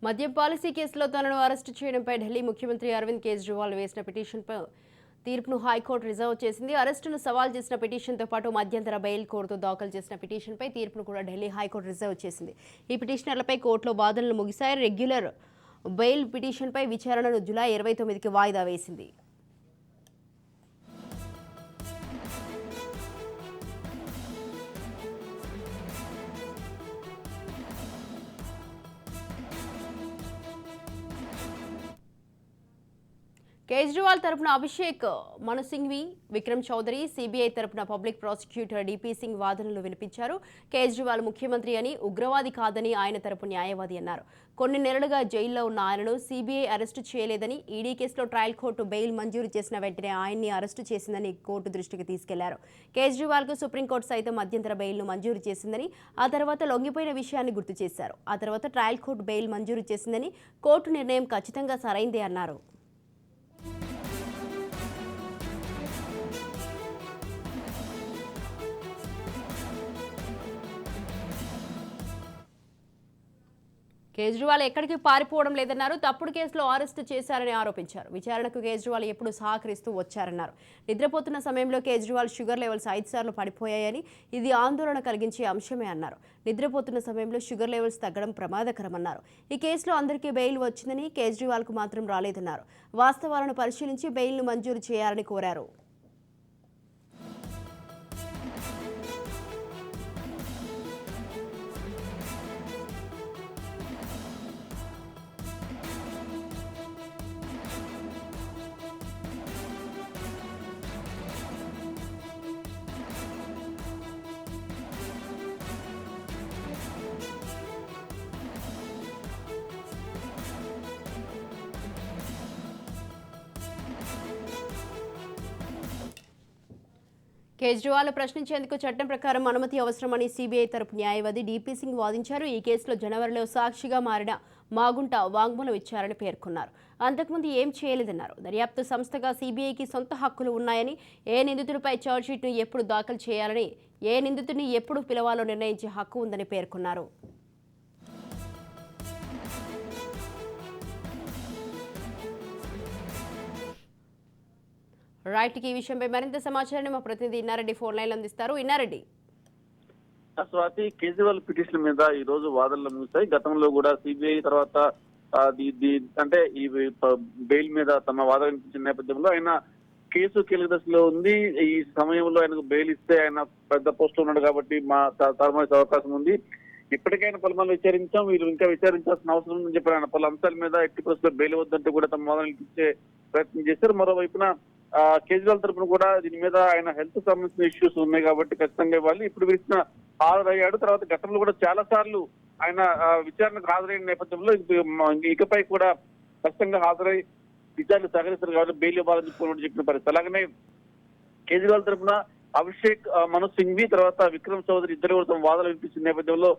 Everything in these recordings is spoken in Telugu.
మద్యం పాలసీ కేసులో తనను అరెస్టు చేయడంపై ఢిల్లీ ముఖ్యమంత్రి అరవింద్ కేజ్రీవాల్ వేసిన పిటిషన్పై తీర్పును హైకోర్టు రిజర్వ్ చేసింది. అరెస్టును సవాల్ చేసిన పిటిషన్తో పాటు మధ్యంతర బెయిల్ కోరుతూ దాఖలు చేసిన పిటిషన్పై తీర్పును కూడా ఢిల్లీ హైకోర్టు రిజర్వ్ చేసింది. ఈ పిటిషనర్లపై కోర్టులో వాదనలు ముగిశాయి. రెగ్యులర్ బెయిల్ పిటిషన్పై విచారణను జూలై 29కి వాయిదా వేసింది. కేజ్రీవాల్ తరపున అభిషేక్ మను సింఘ్వి, విక్రమ్ చౌదరి, సిబిఐ తరపున పబ్లిక్ ప్రాసిక్యూటర్ డిపి సింగ్ వాదనలు వినిపించారు. కేజ్రీవాల్ ముఖ్యమంత్రి అని, ఉగ్రవాది కాదని ఆయన తరపు న్యాయవాది అన్నారు. కొన్ని నెలలుగా జైల్లో ఉన్న ఆయనను సిబిఐ అరెస్టు చేయలేదని, ఈడీ కేసులో ట్రయల్ కోర్టు బెయిల్ మంజూరు చేసిన వెంటనే ఆయన్ని అరెస్టు చేసిందని కోర్టు దృష్టికి తీసుకెళ్లారు. కేజ్రీవాల్కు సుప్రీంకోర్టు సైతం మధ్యంతర బెయిల్ను మంజూరు చేసిందని, ఆ తర్వాత లొంగిపోయిన విషయాన్ని గుర్తు చేశారు. ఆ తర్వాత ట్రయల్ కోర్టు బెయిల్ మంజూరు చేసిందని, కోర్టు నిర్ణయం ఖచ్చితంగా సరైందే అన్నారు. కేజ్రీవాల్ ఎక్కడికి పారిపోవడం లేదన్నారు. తప్పుడు కేసులో అరెస్టు చేశారని ఆరోపించారు. విచారణకు కేజ్రీవాల్ ఎప్పుడు సహకరిస్తూ వచ్చారన్నారు. నిద్రపోతున్న సమయంలో కేజ్రీవాల్ షుగర్ లెవెల్స్ 5 సార్లు పడిపోయాయని, ఇది ఆందోళన కలిగించే అంశమే అన్నారు. నిద్రపోతున్న సమయంలో షుగర్ లెవెల్స్ తగ్గడం ప్రమాదకరమన్నారు. ఈ కేసులో అందరికీ బెయిల్ వచ్చిందని, కేజ్రీవాల్కు మాత్రం రాలేదన్నారు. వాస్తవాలను పరిశీలించి బెయిల్ను మంజూరు చేయాలని కోరారు. కేజ్రీవాల్ ప్రశ్నించేందుకు చట్టం ప్రకారం అనుమతి అవసరమని సిబిఐ తరపు న్యాయవాది డిపి సింగ్ వాదించారు. ఈ కేసులో జనవరిలో సాక్షిగా మారిన మాగుంట వాంగ్మూలం ఇచ్చారని పేర్కొన్నారు. అంతకుముందు ఏం చేయలేదన్నారు. దర్యాప్తు సంస్థగా సిబిఐకి సొంత హక్కులు ఉన్నాయని, ఏ నిందితుడిపై ఛార్జ్షీట్ను ఎప్పుడు దాఖలు చేయాలని, ఏ నిందితుడిని ఎప్పుడు పిలవాలో నిర్ణయించే హక్కు ఉందని పేర్కొన్నారు. రైట్, ఈ విషయంపై మరింత సమాచారాన్ని మా ప్రతినిధి ఇన్నారెడ్డి ఫోన్ లైన్ అందిస్తారు. ఇన్నారెడ్డి, స్వాతి, కేజ్రీవాల్ పిటిషన్ మీద ఈ రోజు వాదనలు ముగిశాయి. గతంలో కూడా సిబిఐ తర్వాత అంటే ఈ బెయిల్ మీద తమ వాదన వినిపించిన నేపథ్యంలో ఆయన కేసు కీలక దశలో ఉంది. ఈ సమయంలో ఆయనకు బెయిల్ ఇస్తే ఆయన పెద్ద పోస్ట్ ఉన్నాడు కాబట్టి మా తరమాల్సే అవకాశం ఉంది. ఇప్పటికైనా పలుమార్లు విచారించాం, వీళ్ళు ఇంకా విచారించాల్సిన అవసరం ఉందని చెప్పారు. ఆయన పలు అంశాల మీద ఎట్టి పరిస్థితుల్లో బెయిల్ వద్దంటే కూడా తమ వాదన వినిపించే ప్రయత్నం చేశారు. మరోవైపున కేజ్రీవాల్ తరపున కూడా దీని మీద ఆయన హెల్త్ సంబంధించిన ఇష్యూస్ ఉన్నాయి కాబట్టి ఖచ్చితంగా ఇవ్వాలి. ఇప్పుడు విడిచిన హాజరయ్యాడు. తర్వాత గతంలో కూడా చాలా సార్లు ఆయన విచారణకు హాజరైన నేపథ్యంలో ఇకపై కూడా ఖచ్చితంగా హాజరై విచారణ సహకరిస్తారు కాబట్టి బెయిల్ ఇవ్వాలని చెప్పిన పరిస్థితి. అలాగనే కేజ్రీవాల్ తరపున అభిషేక్ మను సింఘ్వి తర్వాత విక్రమ్ చౌదరి ఇద్దరు కూడా తమ వాదనలు వినిపించిన నేపథ్యంలో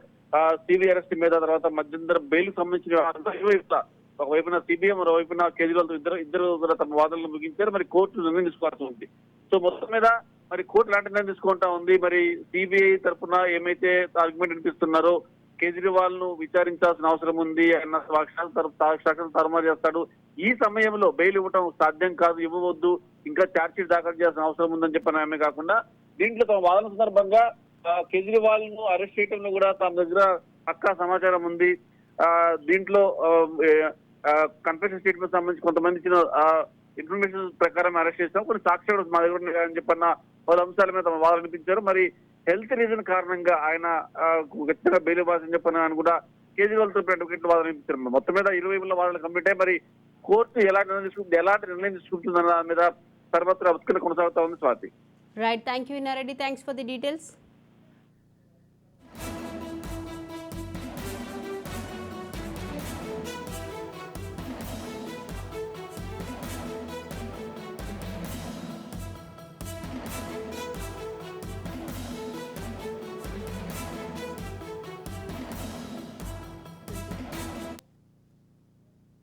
సిబిఐ అరెస్ట్ మీద తర్వాత మధ్యంతర బెయిల్ సంబంధించిన ఒకవైపున సిబిఐ, మరోవైపున కేజ్రీవాల్ ఇద్దరు కూడా తమ వాదనలు ముగించారు. మరి కోర్టు నిర్ణయం తీసుకోవాల్సి ఉంది. సో మొత్తం మీద మరి కోర్టు ఎలాంటి నిర్ణయం తీసుకుంటా ఉంది. మరి సిబిఐ తరఫున ఏమైతే ఆర్గ్యుమెంట్ వినిపిస్తున్నారో కేజ్రీవాల్ ను విచారించాల్సిన అవసరం ఉంది, ఆయన సాక్ష్యాలు తారుమారు చేస్తాడు, ఈ సమయంలో బెయిల్ ఇవ్వటం సాధ్యం కాదు, ఇవ్వవద్దు, ఇంకా ఛార్జ్షీట్ దాఖలు చేయాల్సిన అవసరం ఉందని చెప్పిన కాకుండా దీంట్లో తమ వాదన సందర్భంగా కేజ్రీవాల్ ను అరెస్ట్ చేయడంలో కూడా తమ దగ్గర పక్కా సమాచారం ఉంది. దీంట్లో కన్ఫెషన్ స్టేట్మెంట్ సంబంధించి కొంతమంది ఇచ్చిన ఇన్ఫర్మేషన్ ప్రకారం అరెస్ట్ చేస్తాం, కొన్ని సాక్ష్యాలు మా దగ్గర ఉన్నాయని చెప్పన్న పలు అంశాల మీద తమ వాదన వినిపించారు. మరి హెల్త్ రీజన్ కారణంగా ఆయన ఖచ్చితంగా బెయిల్ ఇవ్వాల్సిన చెప్పిన ఆయన కూడా కేజ్రీవాల్ తో అడ్వకేట్లు వాదన వినిపించారు. మొత్తం మీద ఇరువైపుల వాదనలు కంప్లీట్ అయ్యి మరి కోర్టు ఎలాంటి నిర్ణయం తీసుకుంటుందన్న దాని మీద సర్వత్రా ఉత్కంఠ కొనసాగుతా ఉంది. Swathi. Right, thank you Inna Reddy, thanks for the details.